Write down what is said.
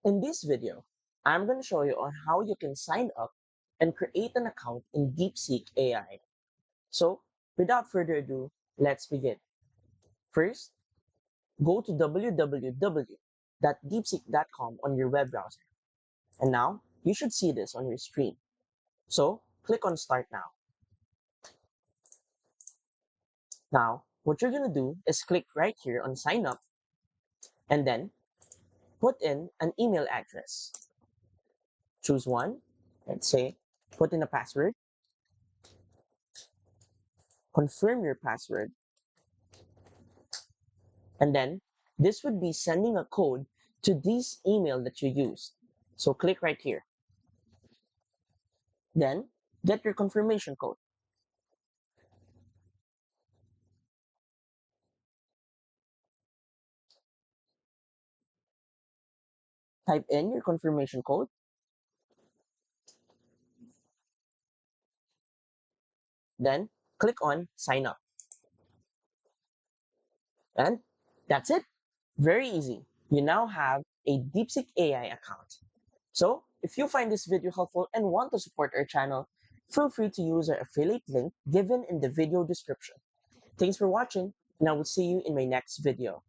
In this video, I'm going to show you on how you can sign up and create an account in Deepseek AI. So, without further ado, let's begin. First, go to www.deepseek.com on your web browser. And now, you should see this on your screen. So, click on Start Now. Now, what you're going to do is click right here on Sign Up and then put in an email address. Choose one. Let's say, put in a password. Confirm your password. And then this would be sending a code to this email that you used. So click right here. Then get your confirmation code. Type in your confirmation code. Then click on sign up. And that's it. Very easy. You now have a Deepseek AI account. So if you find this video helpful and want to support our channel, feel free to use our affiliate link given in the video description. Thanks for watching, and I will see you in my next video.